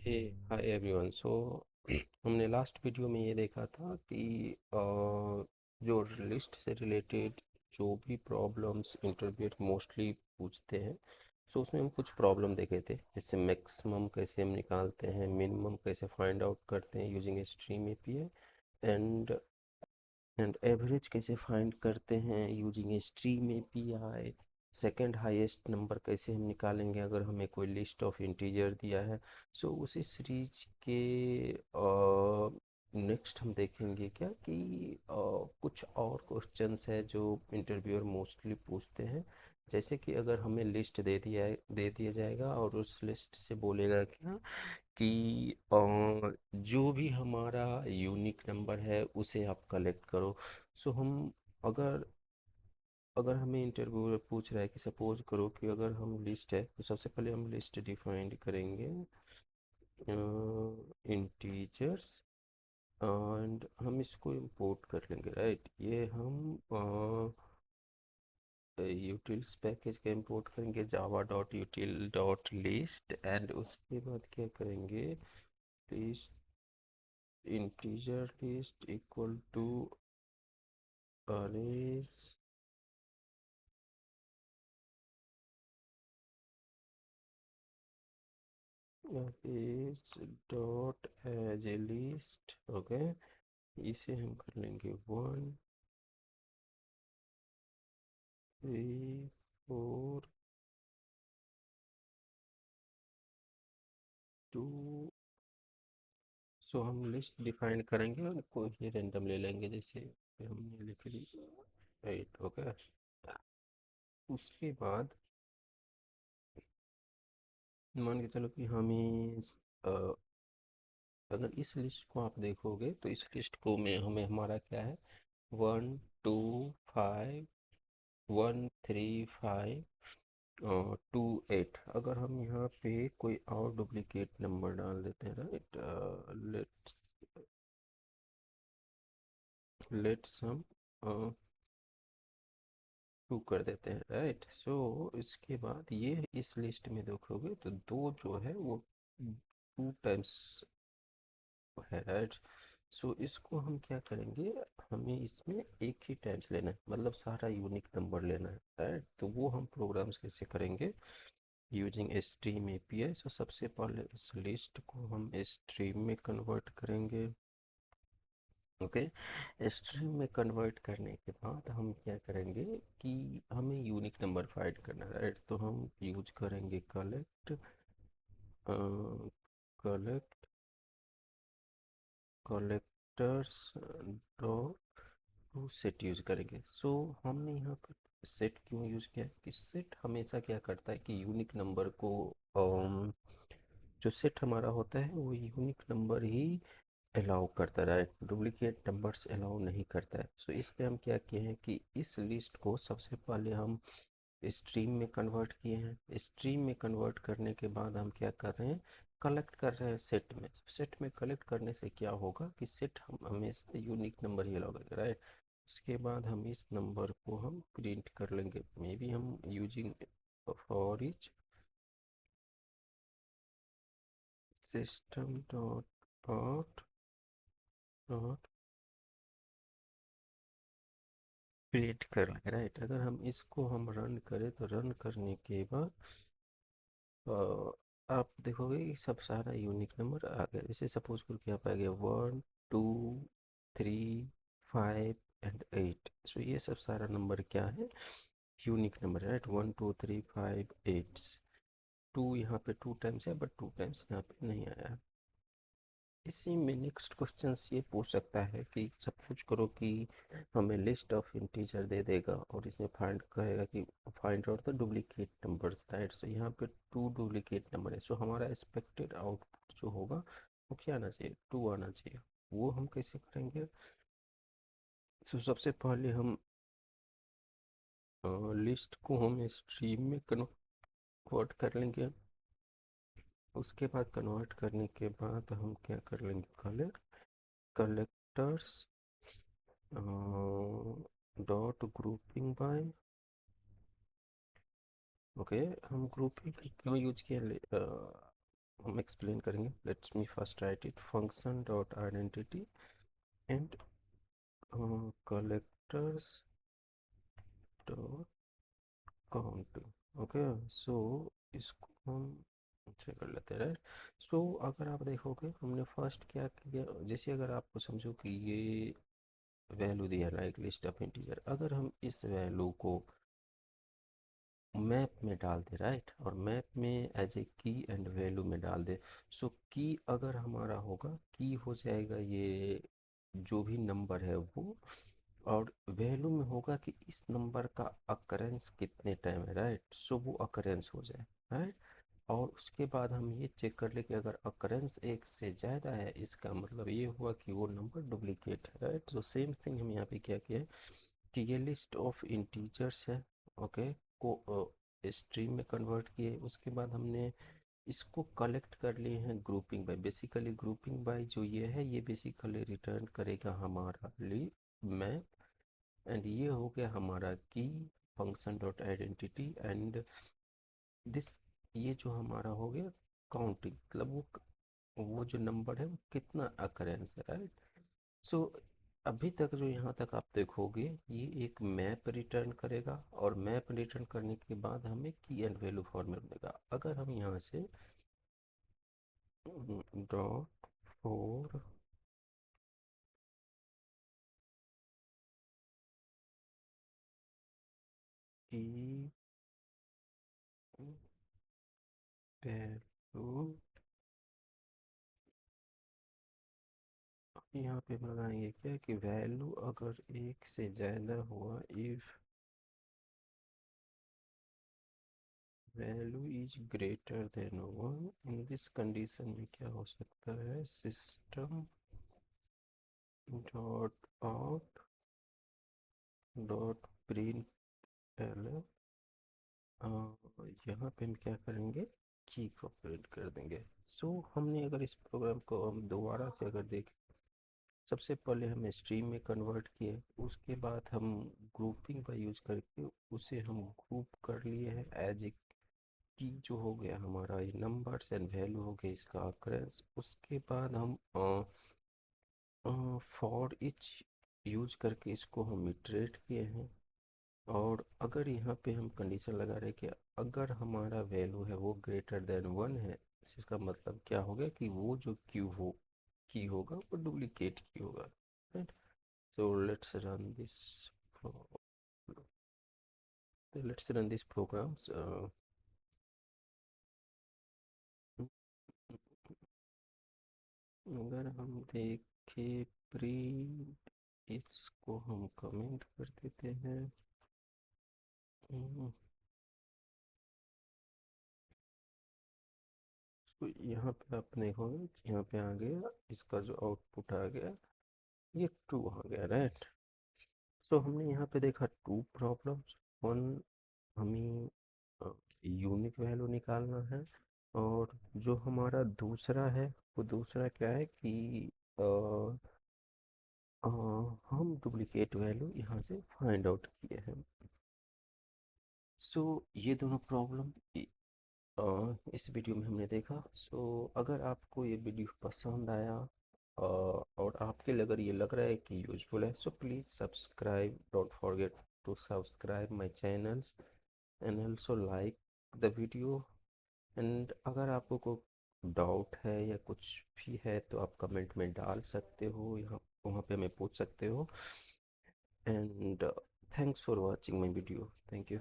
हे hi everyone. सो हमने last video में ये देखा था कि जो लिस्ट से रिलेटेड जो भी प्रॉब्लम्स इंटरव्यूअर मोस्टली पूछते हैं, सो उसमें हम कुछ प्रॉब्लम देखे थे, जैसे मैक्सिमम कैसे हम निकालते हैं, मिनिमम कैसे फाइंड आउट करते हैं using stream API, and average कैसे फाइंड करते हैं using stream API. Second highest number कैसे हम निकालेंगे अगर हमें कोई लिस्ट ऑफ इंटीजर दिया है। सो उसी सीरीज के नेक्स्ट हम देखेंगे क्या कि कुछ और क्वेश्चंस है जो इंटरव्यूअर मोस्टली पूछते हैं। जैसे कि अगर हमें लिस्ट दे दिया जाएगा और उस लिस्ट से बोलेगा क्या कि जो भी हमारा यूनिक नंबर है उसे आप कलेक्ट करो। सो हम अगर अगर हमें इंटरव्यूअर पूछ रहा है कि सपोज करो कि अगर हम लिस्ट है, तो सबसे पहले हम लिस्ट डिफाइन करेंगे इंटीजर्स, एंड हम इसको इंपोर्ट कर लेंगे, राइट। ये हम यूटिल्स पैकेज का इंपोर्ट करेंगे, Java dot यूटिल dot list, and उसके बाद क्या करेंगे, list integer list equal to arrays arrays dot as a list। Okay, इसे हम कर लेंगे 1 3 4 2। सो हम लिस्ट डिफाइन करेंगे और कोई भी रेंडम ले लेंगे, जैसे हमने लिख ली 8। ओके, उसके बाद मान के चलो कि हमें अगर इस लिस्ट को आप देखोगे तो इस लिस्ट को में हमें हमारा क्या है, 1 2 5 1 3 5 2 8। अगर हम यहाँ पे कोई और डुप्लीकेट नंबर डाल देते हैं, राइट, लेट्स हम 2 कर देते हैं, राइट। सो इसके बाद ये इस लिस्ट में देखोगे तो दो जो है वो 2 टाइम्स है, राइट। सो इसको हम क्या करेंगे, हमें इसमें एक ही टाइम्स लेना है, मतलब सारा यूनिक नंबर लेना है, राइट। तो वो हम प्रोग्राम्स कैसे करेंगे यूजिंग स्ट्रीम एपीआई। सो सबसे पहले इस लिस्ट को हम स्ट्रीम में कन्वर्ट करेंगे। ओके, स्ट्रीम में कन्वर्ट करने के बाद हम क्या करेंगे कि हमें यूनिक नंबर फाइंड करना है, राइट। तो हम यूज करेंगे collect collectors dot to set use करेंगे। सो हमने यहाँ पर सेट क्यों यूज किया है कि सेट हमेशा क्या करता है कि यूनिक नंबर को जो सेट हमारा होता है वो यूनिक नंबर ही अलाउ करता है, डुप्लीकेट नंबर्स अलाउ नहीं करता है। सो इसलिए हम क्या किए हैं कि इस लिस्ट को सबसे पहले हम स्ट्रीम में कन्वर्ट किए हैं। स्ट्रीम में कन्वर्ट करने के बाद हम क्या कर रहे हैं, कलेक्ट कर रहे हैं सेट में। सेट में कलेक्ट करने से क्या होगा कि सेट हम हमेशा यूनिक नंबर ही अलाउ करेंगे, राइट। उसके बाद हम इस नंबर को हम प्रिंट कर लेंगे, मे बी हम using for each system dot out dot print कर लेंगे, राइट। अगर हम इसको हम रन करें तो रन करने के बाद अ, आप देखोगे कि सब सारा यूनिक नंबर आ गया। जैसे सपोज करके आप आ गया 1 2 3 5 एंड 8। सो ये सब सारा नंबर क्या है, यूनिक नंबर, राइट। 1 2 3 5 8। टू यहाँ पे 2 टाइम्स है, बट 2 टाइम्स यहाँ पे नहीं आया। इसी में नेक्स्ट क्वेश्चन ये पूछ सकता है कि सपोज करो कि हमें लिस्ट ऑफ इंटीजर दे देगा और इसमें फाइंड कहेगा कि find out the duplicate numbers, right. So यहाँ पे 2 डुप्लीकेट नंबर है। सो हमारा एक्सपेक्टेड आउटपुट जो होगा वो क्या आना चाहिए, 2 आना चाहिए। वो हम कैसे करेंगे, सो सबसे पहले हम लिस्ट को हम स्ट्रीम में कन्वर्ट कर लेंगे। उसके बाद कन्वर्ट करने के बाद हम क्या कर लेंगे, collectors dot grouping by. Okay, हम ग्रुपिंग क्यों यूज किया, हम एक्सप्लेन करेंगे। Let's me first write it, function dot identity and collectors dot count. Okay, so इसको हम से कर लेते हैं, राइट। सो अगर आप देखोगे हमने फर्स्ट क्या किया, जैसे अगर आपको समझो कि ये वैल्यू दिया है, राइट, लिस्ट ऑफ इंटीजर, अगर हम इस वैल्यू को मैप में डाल दे, राइट, और मैप में एज ए की एंड वैल्यू में डाल दे। सो की अगर हमारा होगा, की हो जाएगा ये जो भी नंबर है वो, और वैल्यू में होगा कि इस नंबर का अकरेंस कितने टाइम है, राइट। सो वो अकरेंस हो जाए, राइट। और उसके बाद हम ये चेक कर ले कि अगर अकरेंस एक से ज़्यादा है, इसका मतलब ये हुआ कि वो नंबर डुप्लीकेट है, राइट। सो सेम थिंग हम यहाँ पे क्या किया है कि ये लिस्ट ऑफ इंटीजर्स है, ओके, को स्ट्रीम में कन्वर्ट किए। उसके बाद हमने इसको कलेक्ट कर लिए हैं grouping by. Basically grouping by जो ये है, ये बेसिकली रिटर्न करेगा हमारा ली मैप, एंड ये हो गया हमारा की function dot identity and this, ये जो हमारा हो गया काउंटिंग, मतलब वो जो नंबर है वो कितना अकरेंस है, राइट। सो अभी तक जो यहाँ तक आप देखोगे ये एक मैप रिटर्न करेगा, और मैप रिटर्न करने के बाद हमें की एंड वैल्यू फॉर्मेट देगा। अगर हम यहाँ से डॉट फोर की वैल्यू, यहाँ पे लगाएंगे क्या कि वैल्यू अगर एक से ज़्यादा हुआ, if value is greater than one, in this condition में क्या हो सकता है, system dot out dot print L, यहाँ पे हम क्या करेंगे, की को प्रिंट कर देंगे। सो हमने अगर इस प्रोग्राम को हम दोबारा से अगर देखें, सबसे पहले हम स्ट्रीम में कन्वर्ट किए, उसके बाद हम ग्रुपिंग का यूज करके उसे हम ग्रुप कर लिए हैं एज ए की, जो हो गया हमारा ये नंबर्स एंड वैल्यू हो गया इसका अक्रेंस। उसके बाद हम फॉर इच यूज करके इसको हम इटरेट किए हैं, और अगर यहाँ पे हम कंडीशन लगा रहे कि अगर हमारा वैल्यू है वो ग्रेटर देन वन है, इसका मतलब क्या हो गया कि वो जो क्यू हो की होगा वो डुप्लीकेट की होगा, right. So let's run this programs. अगर हम देखें प्रिंट, इसको हम कमेंट कर देते हैं। हम्म, तो यहाँ पे आप देखोगे कि यहाँ पे आ गया, इसका जो आउटपुट आ गया ये टू आ गया, राइट। सो हमने यहाँ पे देखा टू प्रॉब्लम्स। वन, हमें यूनिक वैल्यू निकालना है, और जो हमारा दूसरा है वो दूसरा क्या है कि अ, हम डुप्लीकेट वैल्यू यहाँ से फाइंड आउट किए हैं। सो ये दोनों प्रॉब्लम इस वीडियो में हमने देखा। सो अगर आपको ये वीडियो पसंद आया और आपके लिए अगर ये लग रहा है कि यूजफुल है, so please subscribe, don't forget to subscribe my channels and also like the video. And अगर आपको कोई डाउट है या कुछ भी है तो आप कमेंट में डाल सकते हो, यहाँ वहाँ पे हमें पूछ सकते हो। And thanks for watching my video, thank you.